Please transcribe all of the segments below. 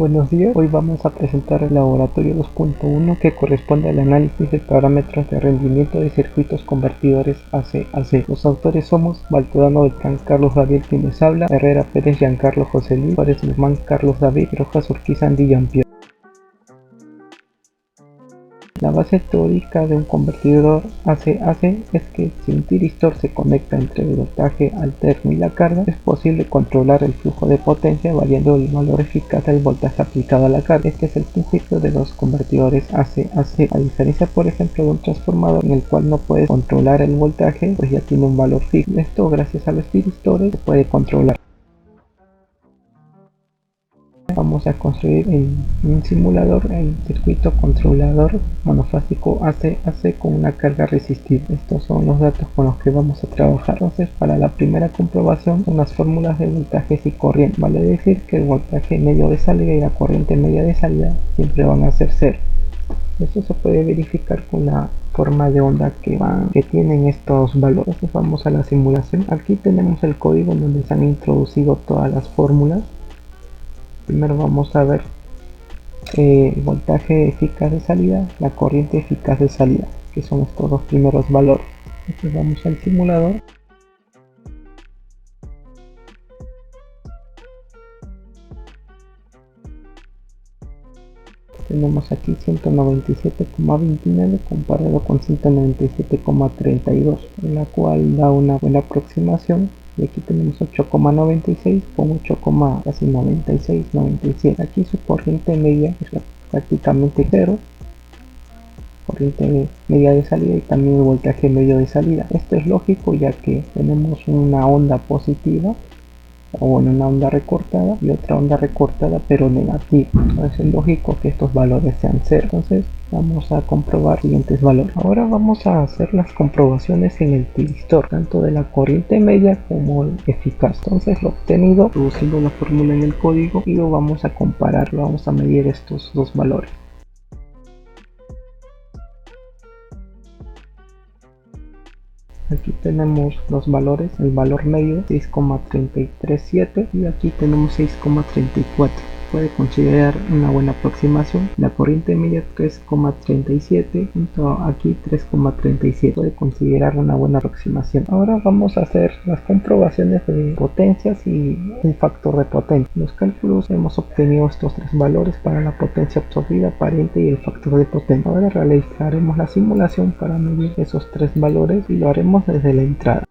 Buenos días, hoy vamos a presentar el laboratorio 2.1 que corresponde al análisis de parámetros de rendimiento de circuitos convertidores AC/AC. Los autores somos Baltodano Beltrán Carlos David quien les habla, Herrera Pérez Giancarlo José Luis, Juárez Guzmán Carlos David, Rojas Urquiza Andy Jean-Pierre. La base teórica de un convertidor AC/AC es que si un tiristor se conecta entre el voltaje alterno y la carga, es posible controlar el flujo de potencia variando el valor eficaz del voltaje aplicado a la carga. Este es el principio de los convertidores AC/AC, a diferencia por ejemplo de un transformador en el cual no puedes controlar el voltaje, pues ya tiene un valor fijo. Esto gracias a los tiristores se puede controlar. Vamos a construir un simulador en circuito controlador monofásico AC/AC con una carga resistiva. Estos son los datos con los que vamos a trabajar. Entonces, para la primera comprobación son las fórmulas de voltajes y corriente. Vale decir que el voltaje medio de salida y la corriente media de salida siempre van a ser cero. Esto se puede verificar con la forma de onda que tienen estos valores. Entonces vamos a la simulación. Aquí tenemos el código donde se han introducido todas las fórmulas. Primero vamos a ver el voltaje eficaz de salida, la corriente eficaz de salida, que son estos dos primeros valores. Entonces vamos al simulador. Tenemos aquí 197,29 comparado con 197,32, en la cual da una buena aproximación. Y aquí tenemos 8,96 con 8,96, 97. Aquí su corriente media es prácticamente cero, corriente media de salida y también el voltaje medio de salida. Esto es lógico ya que tenemos una onda positiva, o bueno, una onda recortada y otra onda recortada pero negativa. Entonces es lógico que estos valores sean cero. Entonces vamos a comprobar los siguientes valores. Ahora vamos a hacer las comprobaciones en el tiristor, tanto de la corriente media como el eficaz. Entonces lo obtenido, introduciendo la fórmula en el código, y lo vamos a comparar, vamos a medir estos dos valores. Aquí tenemos los valores, el valor medio 6,337 y aquí tenemos 6,34. Puede considerar una buena aproximación. La corriente media 3,37 junto aquí 3,37. Puede considerar una buena aproximación. Ahora vamos a hacer las comprobaciones de potencias y un factor de potencia. En los cálculos hemos obtenido estos tres valores para la potencia absorbida, aparente y el factor de potencia. Ahora realizaremos la simulación para medir esos tres valores y lo haremos desde la entrada.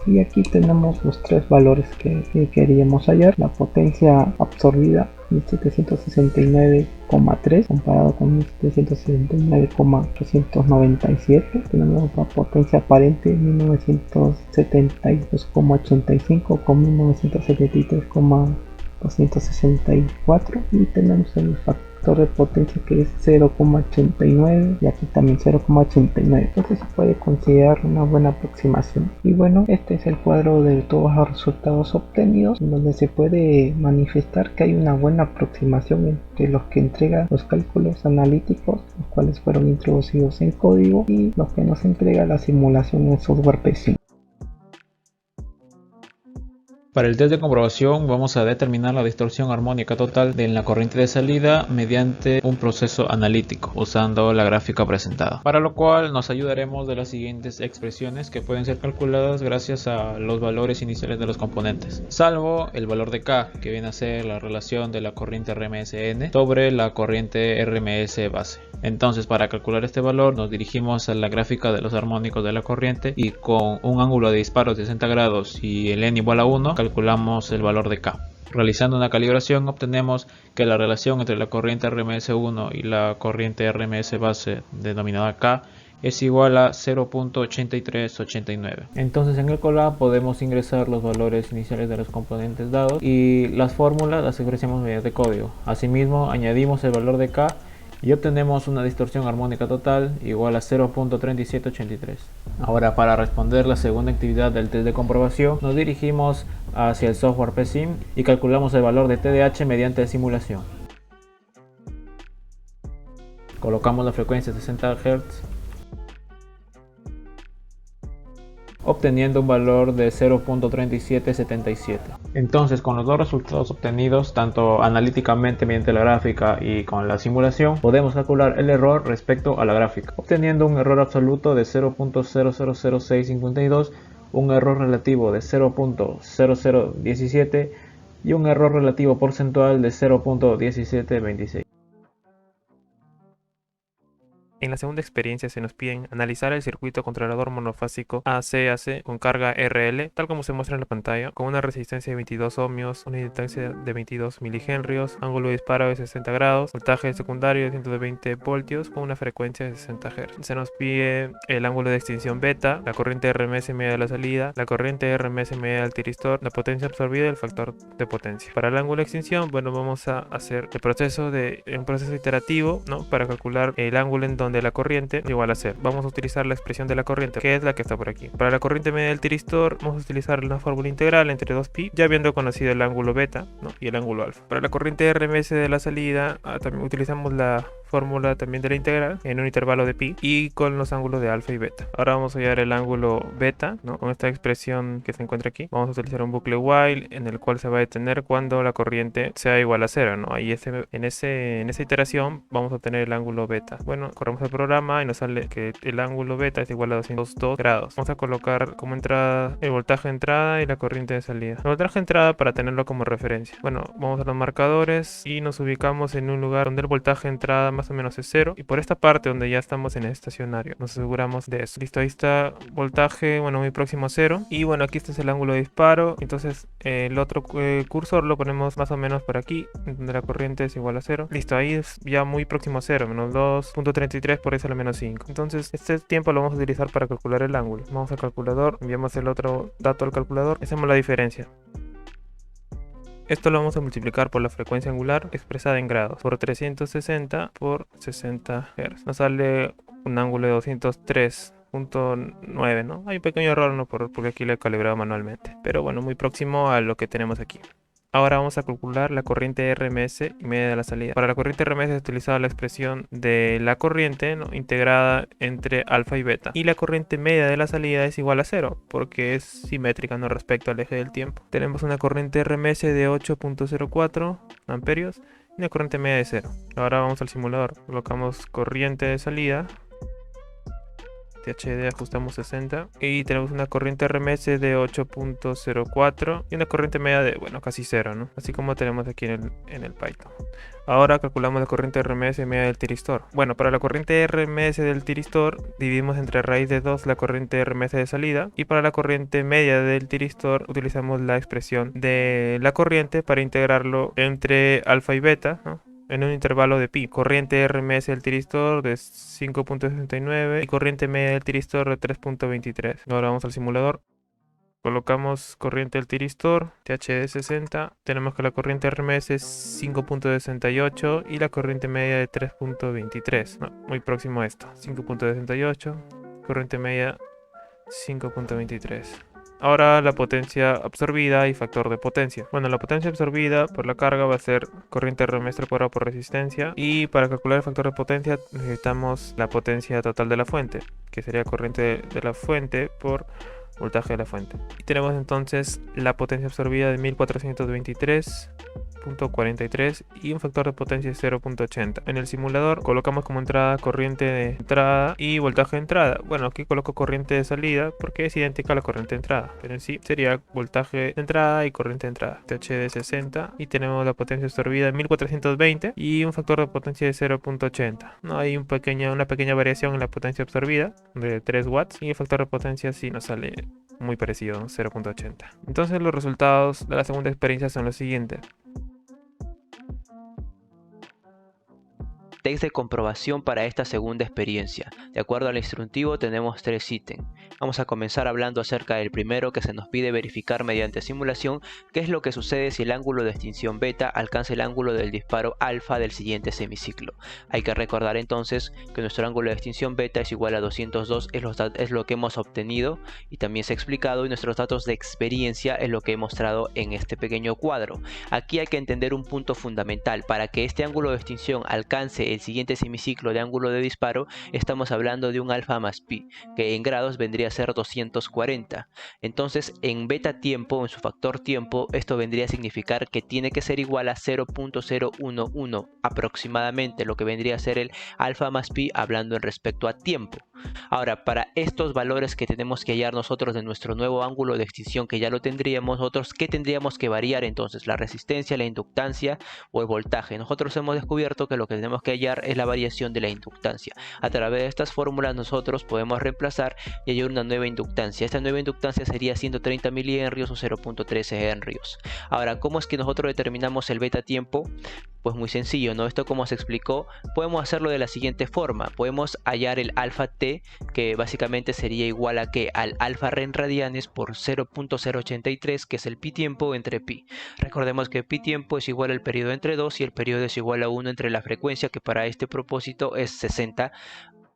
Y aquí tenemos los tres valores que queríamos hallar. La potencia absorbida 1769,3 comparado con 1769,897. Tenemos la potencia aparente 1972,85 con 1973,264 y tenemos el factor de potencia que es 0,89 y aquí también 0,89. Entonces se puede considerar una buena aproximación. Y bueno, este es el cuadro de todos los resultados obtenidos, donde se puede manifestar que hay una buena aproximación entre los que entregan los cálculos analíticos, los cuales fueron introducidos en código, y los que nos entrega la simulación en software PC. Para el test de comprobación vamos a determinar la distorsión armónica total de la corriente de salida mediante un proceso analítico usando la gráfica presentada, para lo cual nos ayudaremos de las siguientes expresiones que pueden ser calculadas gracias a los valores iniciales de los componentes, salvo el valor de K, que viene a ser la relación de la corriente RMSN sobre la corriente RMS base. Entonces, para calcular este valor nos dirigimos a la gráfica de los armónicos de la corriente y con un ángulo de disparo de 60 grados y el n igual a 1 calculamos el valor de K. Realizando una calibración obtenemos que la relación entre la corriente RMS1 y la corriente RMS base denominada K es igual a 0.8389. Entonces en el Colab podemos ingresar los valores iniciales de los componentes dados y las fórmulas las expresamos mediante código. Asimismo añadimos el valor de K y obtenemos una distorsión armónica total igual a 0.3783. Ahora, para responder la segunda actividad del test de comprobación, nos dirigimos hacia el software PSIM y calculamos el valor de TDH mediante simulación. Colocamos la frecuencia 60 Hz obteniendo un valor de 0.3777. Entonces, con los dos resultados obtenidos, tanto analíticamente mediante la gráfica y con la simulación, podemos calcular el error respecto a la gráfica, obteniendo un error absoluto de 0.000652, un error relativo de 0.0017 y un error relativo porcentual de 0.1726. En la segunda experiencia se nos piden analizar el circuito controlador monofásico AC-AC con carga RL, tal como se muestra en la pantalla, con una resistencia de 22 ohmios, una inductancia de 22 milihenrios, ángulo de disparo de 60 grados, voltaje secundario de 120 voltios con una frecuencia de 60 Hz. Se nos pide el ángulo de extinción beta, la corriente RMS media de la salida, la corriente RMS media del tiristor, la potencia absorbida y el factor de potencia. Para el ángulo de extinción, bueno, vamos a hacer un proceso iterativo, ¿no? Para calcular el ángulo en donde de la corriente igual a 0. Vamos a utilizar la expresión de la corriente, que es la que está por aquí. Para la corriente media del tiristor vamos a utilizar una fórmula integral entre 2pi, ya habiendo conocido el ángulo beta, ¿no? Y el ángulo alfa. Para la corriente RMS de la salida también utilizamos la fórmula también de la integral en un intervalo de pi y con los ángulos de alfa y beta. Ahora vamos a hallar el ángulo beta, ¿no? Con esta expresión que se encuentra aquí. Vamos a utilizar un bucle while en el cual se va a detener cuando la corriente sea igual a 0, ¿no? Ahí en esa iteración vamos a obtener el ángulo beta. Bueno, corremos el programa y nos sale que el ángulo beta es igual a 202 grados. Vamos a colocar como entrada el voltaje de entrada y la corriente de salida. El voltaje de entrada para tenerlo como referencia. Bueno, vamos a los marcadores y nos ubicamos en un lugar donde el voltaje de entrada más o menos es 0, y por esta parte donde ya estamos en el estacionario nos aseguramos de eso. Listo, ahí está voltaje, bueno, muy próximo a 0, y bueno, aquí este es el ángulo de disparo. Entonces el otro cursor lo ponemos más o menos por aquí, donde la corriente es igual a 0. Listo, ahí es ya muy próximo a 0, menos 2.33 por eso a la menos 5. Entonces este tiempo lo vamos a utilizar para calcular el ángulo. Vamos al calculador, enviamos el otro dato al calculador, hacemos la diferencia. Esto lo vamos a multiplicar por la frecuencia angular expresada en grados por 360 por 60 Hz. Nos sale un ángulo de 203.9, ¿no? Hay un pequeño error, ¿no? Porque aquí lo he calibrado manualmente. Pero bueno, muy próximo a lo que tenemos aquí. Ahora vamos a calcular la corriente RMS y media de la salida. Para la corriente RMS he utilizado la expresión de la corriente, ¿no? Integrada entre alfa y beta. Y la corriente media de la salida es igual a 0, porque es simétrica, ¿no? Respecto al eje del tiempo. Tenemos una corriente RMS de 8.04 amperios y una corriente media de 0. Ahora vamos al simulador. Colocamos corriente de salida. THD ajustamos 60 y tenemos una corriente RMS de 8.04 y una corriente media de, bueno, casi 0, ¿no? Así como tenemos aquí en el Python. Ahora calculamos la corriente RMS media del tiristor. Bueno, para la corriente RMS del tiristor dividimos entre raíz de 2 la corriente RMS de salida, y para la corriente media del tiristor utilizamos la expresión de la corriente para integrarlo entre alfa y beta, ¿no? En un intervalo de pi. Corriente RMS del tiristor de 5.69 y corriente media del tiristor de 3.23. Ahora vamos al simulador. Colocamos corriente del tiristor, THD 60. Tenemos que la corriente RMS es 5.68 y la corriente media de 3.23. No, muy próximo a esto. 5.68, corriente media 5.23. Ahora la potencia absorbida y factor de potencia. Bueno, la potencia absorbida por la carga va a ser corriente RMS cuadrado por resistencia, y para calcular el factor de potencia necesitamos la potencia total de la fuente, que sería corriente de la fuente por voltaje de la fuente. Y tenemos entonces la potencia absorbida de 1423.43 y un factor de potencia de 0.80. En el simulador colocamos como entrada corriente de entrada y voltaje de entrada. Bueno, aquí coloco corriente de salida porque es idéntica a la corriente de entrada, pero en sí sería voltaje de entrada y corriente de entrada. THD 60 y tenemos la potencia absorbida de 1420 y un factor de potencia de 0.80. No hay una pequeña variación en la potencia absorbida de 3 watts, y el factor de potencia sí nos sale muy parecido, 0.80. Entonces los resultados de la segunda experiencia son los siguientes. Test de comprobación para esta segunda experiencia. De acuerdo al instructivo tenemos 3 ítems. Vamos a comenzar hablando acerca del primero, que se nos pide verificar mediante simulación qué es lo que sucede si el ángulo de extinción beta alcanza el ángulo del disparo alfa del siguiente semiciclo. Hay que recordar entonces que nuestro ángulo de extinción beta es igual a 202, es lo que hemos obtenido y también se ha explicado, y nuestros datos de experiencia es lo que he mostrado en este pequeño cuadro. Aquí hay que entender un punto fundamental. Para que este ángulo de extinción alcance del siguiente semiciclo de ángulo de disparo, estamos hablando de un alfa más pi, que en grados vendría a ser 240. Entonces, en beta tiempo, en su factor tiempo, esto vendría a significar que tiene que ser igual a 0.011 aproximadamente, lo que vendría a ser el alfa más pi hablando en respecto a tiempo. Ahora, para estos valores que tenemos que hallar nosotros de nuestro nuevo ángulo de extinción, que ya lo tendríamos nosotros, ¿qué tendríamos que variar entonces? ¿La resistencia, la inductancia o el voltaje? Nosotros hemos descubierto que lo que tenemos que hallar es la variación de la inductancia. A través de estas fórmulas nosotros podemos reemplazar y hallar una nueva inductancia. Esta nueva inductancia sería 130 milihenrios o 0.13 henrios. Ahora, ¿cómo es que nosotros determinamos el beta tiempo? Pues muy sencillo, ¿no? Esto, como se explicó, podemos hacerlo de la siguiente forma. Podemos hallar el alfa t, que básicamente sería igual a ¿qué? Al alfa ren radianes por 0.083, que es el pi tiempo entre pi. Recordemos que pi tiempo es igual al periodo entre 2 y el periodo es igual a 1 entre la frecuencia, que para este propósito es 60,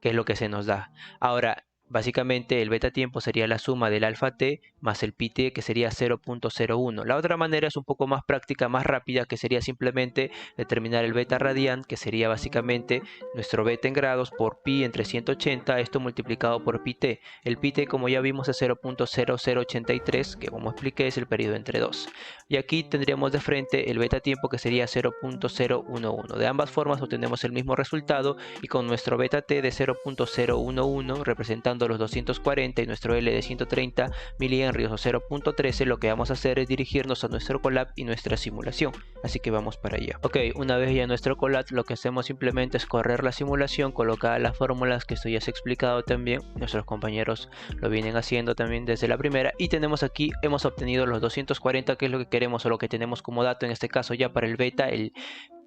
que es lo que se nos da. Ahora, básicamente el beta tiempo sería la suma del alfa t más el pi t, que sería 0.01. La otra manera es un poco más práctica, más rápida, que sería simplemente determinar el beta radian, que sería básicamente nuestro beta en grados por pi entre 180, esto multiplicado por pi t. El pi t, como ya vimos, es 0.0083, que como expliqué es el periodo entre 2. Y aquí tendríamos de frente el beta tiempo, que sería 0.011. De ambas formas obtenemos el mismo resultado, y con nuestro beta t de 0.011 representando los 240 y nuestro L de 130 milihenrios o 0.13, lo que vamos a hacer es dirigirnos a nuestro Colab y nuestra simulación. Así que vamos para allá. Ok, una vez ya nuestro Colab, lo que hacemos simplemente es correr la simulación, colocar las fórmulas que esto ya se ha explicado también. Nuestros compañeros lo vienen haciendo también desde la primera. Y tenemos aquí, hemos obtenido los 240, que es lo que queremos o lo que tenemos como dato en este caso ya para el beta, el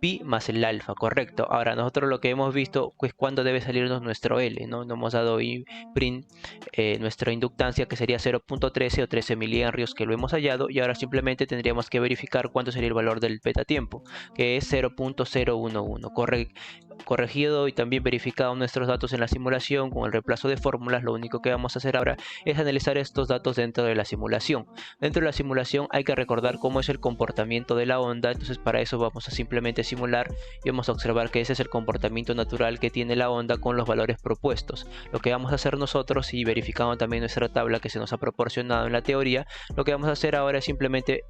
pi más el alfa, correcto. Ahora nosotros lo que hemos visto es cuándo debe salirnos nuestro L, ¿no? Nos hemos dado print nuestra inductancia, que sería 0.13 o 13 milihenrios, que lo hemos hallado, y ahora simplemente tendríamos que verificar cuánto sería el valor del beta tiempo, que es 0.011. Corregido y también verificado nuestros datos en la simulación con el reemplazo de fórmulas, lo único que vamos a hacer ahora es analizar estos datos dentro de la simulación. Dentro de la simulación hay que recordar cómo es el comportamiento de la onda, entonces para eso vamos a simplemente simular y vamos a observar que ese es el comportamiento natural que tiene la onda con los valores propuestos. Lo que vamos a hacer nosotros, y verificando también nuestra tabla que se nos ha proporcionado en la teoría, lo que vamos a hacer ahora es simplemente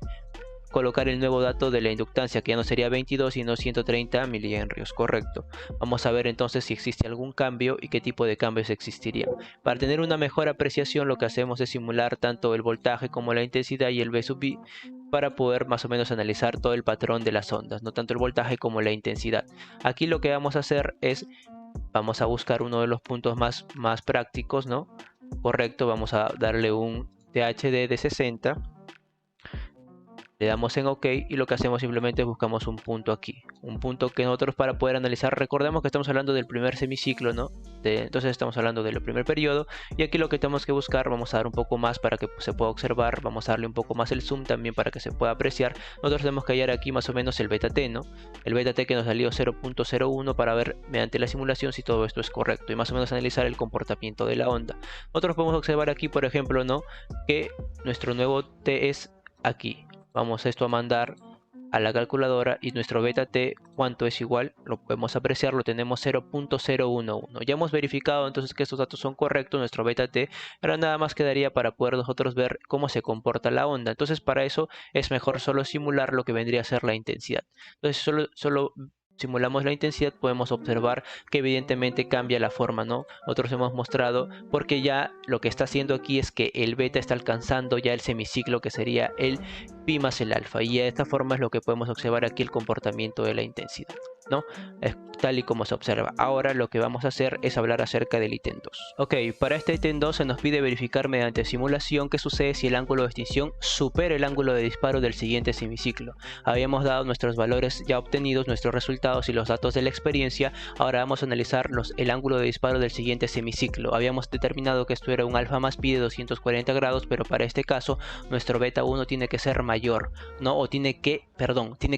colocar el nuevo dato de la inductancia, que ya no sería 22 sino 130 milihenrios, correcto. Vamos a ver entonces si existe algún cambio y qué tipo de cambios existirían. Para tener una mejor apreciación, lo que hacemos es simular tanto el voltaje como la intensidad y el V sub I, para poder más o menos analizar todo el patrón de las ondas, no tanto el voltaje como la intensidad. Aquí lo que vamos a hacer es, vamos a buscar uno de los puntos más prácticos, ¿no? Correcto, vamos a darle un THD de 60. Le damos en OK y lo que hacemos simplemente buscamos un punto aquí. Un punto que nosotros, para poder analizar, recordemos que estamos hablando del primer semiciclo, ¿no? Entonces estamos hablando del primer periodo. Y aquí lo que tenemos que buscar, vamos a dar un poco más para que se pueda observar. Vamos a darle un poco más el zoom también para que se pueda apreciar. Nosotros tenemos que hallar aquí más o menos el beta t, ¿no? El beta t que nos salió 0.01, para ver mediante la simulación si todo esto es correcto. Y más o menos analizar el comportamiento de la onda. Nosotros podemos observar aquí, por ejemplo, ¿no? Que nuestro nuevo t es aquí. Vamos esto a mandar a la calculadora y nuestro beta t, ¿cuánto es igual? Lo podemos apreciar, lo tenemos 0.011. Ya hemos verificado entonces que estos datos son correctos, nuestro beta t. Ahora nada más quedaría para poder nosotros ver cómo se comporta la onda. Entonces para eso es mejor solo simular lo que vendría a ser la intensidad. Entonces solo simulamos la intensidad, podemos observar que evidentemente cambia la forma, ¿no? Nosotros hemos mostrado, porque ya lo que está haciendo aquí es que el beta está alcanzando ya el semiciclo, que sería el pi más el alfa, y de esta forma es lo que podemos observar aquí el comportamiento de la intensidad, ¿no? Es tal y como se observa. Ahora lo que vamos a hacer es hablar acerca del ítem 2. Ok, para este ítem 2 se nos pide verificar mediante simulación qué sucede si el ángulo de extinción supera el ángulo de disparo del siguiente semiciclo. Habíamos dado nuestros valores ya obtenidos, nuestros resultados y los datos de la experiencia. Ahora vamos a analizar el ángulo de disparo del siguiente semiciclo. Habíamos determinado que esto era un alfa más pi de 240 grados, pero para este caso nuestro beta 1 tiene que ser mayor, ¿no? O tiene que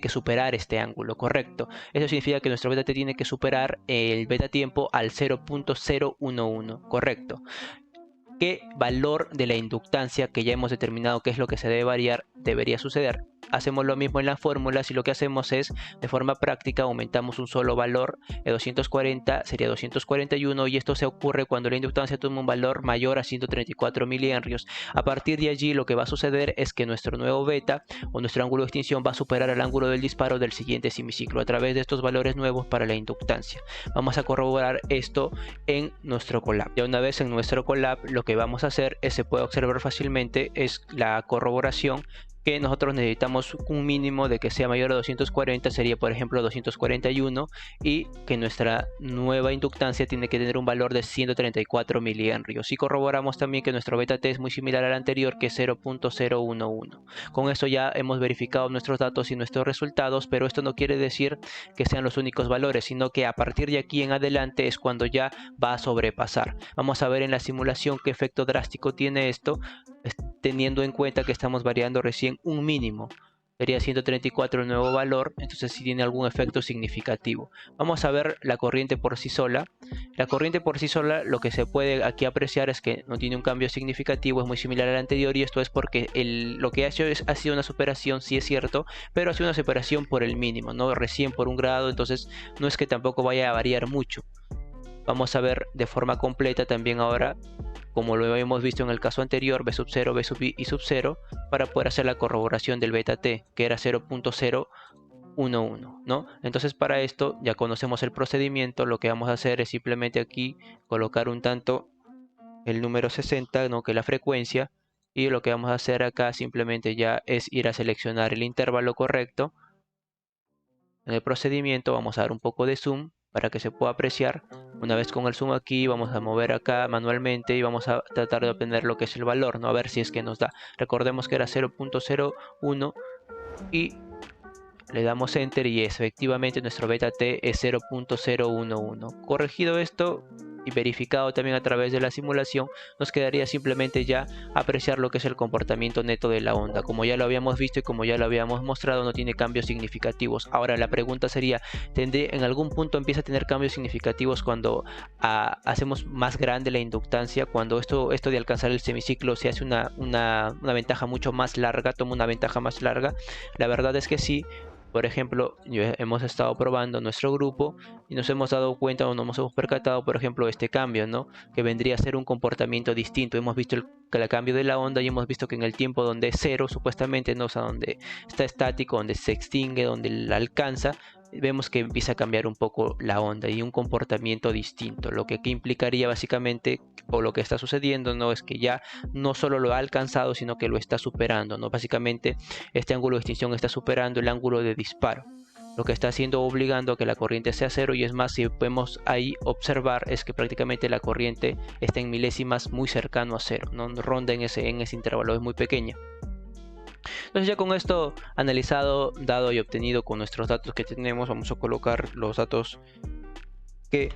superar este ángulo, correcto. Eso significa que nuestro beta t tiene que superar el beta tiempo al 0.011, correcto. ¿Qué valor de la inductancia, que ya hemos determinado qué es lo que se debe variar, debería suceder? hacemos lo mismo en las fórmulas y lo que hacemos es, de forma práctica, aumentamos un solo valor. De 240 sería 241 y esto se ocurre cuando la inductancia toma un valor mayor a 134 milihenrios. A partir de allí lo que va a suceder es que nuestro nuevo beta o nuestro ángulo de extinción va a superar el ángulo del disparo del siguiente semiciclo a través de estos valores nuevos para la inductancia. Vamos a corroborar esto en nuestro Colab. Ya una vez en nuestro Colab, lo que vamos a hacer es, se puede observar fácilmente, es la corroboración que nosotros necesitamos un mínimo de que sea mayor a 240, sería por ejemplo 241, y que nuestra nueva inductancia tiene que tener un valor de 134 milihenrios. Y corroboramos también que nuestro beta T es muy similar al anterior, que es 0.011. Con esto ya hemos verificado nuestros datos y nuestros resultados, pero esto no quiere decir que sean los únicos valores, sino que a partir de aquí en adelante es cuando ya va a sobrepasar. Vamos a ver en la simulación qué efecto drástico tiene esto, teniendo en cuenta que estamos variando recién un mínimo. Sería 134 el nuevo valor, entonces sí tiene algún efecto significativo. Vamos a ver la corriente por sí sola. La corriente por sí sola, lo que se puede aquí apreciar es que no tiene un cambio significativo, es muy similar al anterior, y esto es porque lo que ha hecho ha sido una superación, sí es cierto, pero ha sido una superación por el mínimo, no recién por un grado, entonces no es que tampoco vaya a variar mucho. Vamos a ver de forma completa también ahora, como lo habíamos visto en el caso anterior, B sub 0, B sub I y sub 0, para poder hacer la corroboración del beta T, que era 0.011, ¿no? Entonces para esto ya conocemos el procedimiento, lo que vamos a hacer es simplemente aquí colocar un tanto el número 60, ¿no? Que es la frecuencia, y lo que vamos a hacer acá simplemente ya es ir a seleccionar el intervalo correcto. En el procedimiento vamos a dar un poco de zoom para que se pueda apreciar. Una vez con el zoom aquí, vamos a mover acá manualmente y vamos a tratar de obtener lo que es el valor, ¿no? A ver si es que nos da. Recordemos que era 0.01 y le damos enter y efectivamente nuestro beta T es 0.011. Corregido esto y verificado también a través de la simulación, nos quedaría simplemente ya apreciar lo que es el comportamiento neto de la onda. Como ya lo habíamos visto y como ya lo habíamos mostrado, no tiene cambios significativos. Ahora la pregunta sería, ¿en algún punto empieza a tener cambios significativos cuando hacemos más grande la inductancia? Cuando esto de alcanzar el semiciclo se hace una ventaja mucho más larga, toma una ventaja más larga. La verdad es que sí. Por ejemplo, hemos estado probando nuestro grupo y nos hemos dado cuenta o nos hemos percatado, por ejemplo, este cambio, ¿no? Que vendría a ser un comportamiento distinto. Hemos visto el cambio de la onda y hemos visto que en el tiempo donde es cero, supuestamente, ¿no? O sea, donde está estático, donde se extingue, donde la alcanza, vemos que empieza a cambiar un poco la onda y un comportamiento distinto. Lo que aquí implicaría básicamente, o lo que está sucediendo, ¿no? Es que ya no solo lo ha alcanzado, sino que lo está superando, ¿no? Básicamente este ángulo de extinción está superando el ángulo de disparo, lo que está haciendo, obligando a que la corriente sea cero. Y es más, si podemos ahí observar, es que prácticamente la corriente está en milésimas muy cercano a cero, no ronda en ese intervalo, es muy pequeña. Entonces ya con esto analizado, dado y obtenido con nuestros datos que tenemos, vamos a colocar los datos que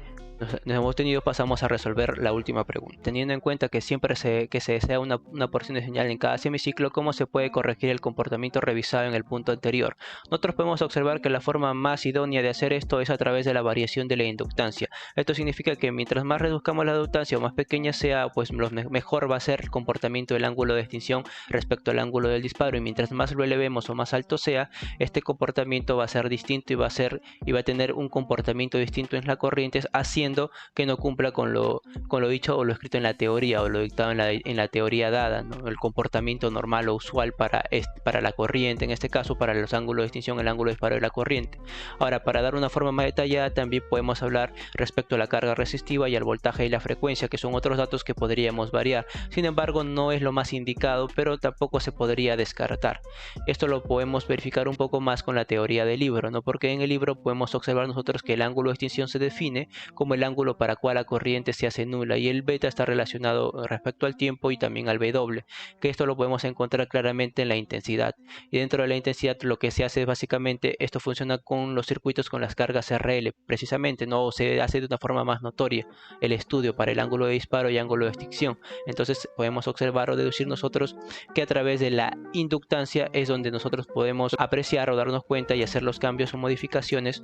nos hemos tenido, pasamos a resolver la última pregunta. Teniendo en cuenta que siempre que se desea una porción de señal en cada semiciclo, ¿cómo se puede corregir el comportamiento revisado en el punto anterior? Nosotros podemos observar que la forma más idónea de hacer esto es a través de la variación de la inductancia. Esto significa que mientras más reduzcamos la inductancia o más pequeña sea, pues mejor va a ser el comportamiento del ángulo de extinción respecto al ángulo del disparo, y mientras más lo elevemos o más alto sea, este comportamiento va a ser distinto y va a tener un comportamiento distinto en las corrientes, haciendo que no cumpla con lo dicho o lo escrito en la teoría o lo dictado en la teoría dada, ¿no? El comportamiento normal o usual para la corriente, en este caso para los ángulos de extinción, el ángulo de disparo de la corriente. Ahora, para dar una forma más detallada, también podemos hablar respecto a la carga resistiva y al voltaje y la frecuencia, que son otros datos que podríamos variar. Sin embargo, no es lo más indicado, pero tampoco se podría descartar. Esto lo podemos verificar un poco más con la teoría del libro, ¿no? Porque en el libro podemos observar nosotros que el ángulo de extinción se define como el ángulo para cual la corriente se hace nula, y el beta está relacionado respecto al tiempo y también al W, que esto lo podemos encontrar claramente en la intensidad. Y dentro de la intensidad lo que se hace es básicamente, esto funciona con los circuitos con las cargas RL, precisamente, no se hace de una forma más notoria el estudio para el ángulo de disparo y ángulo de extinción. Entonces podemos observar o deducir nosotros que a través de la inductancia es donde nosotros podemos apreciar o darnos cuenta y hacer los cambios o modificaciones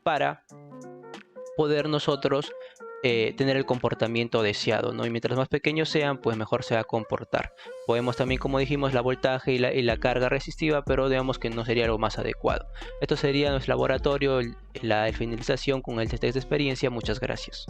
para poder nosotros tener el comportamiento deseado, ¿no? Y mientras más pequeños sean, pues mejor se va a comportar. Podemos también, como dijimos, la voltaje y la carga resistiva, pero digamos que no sería lo más adecuado. Esto sería nuestro laboratorio, la finalización con el test de experiencia. Muchas gracias.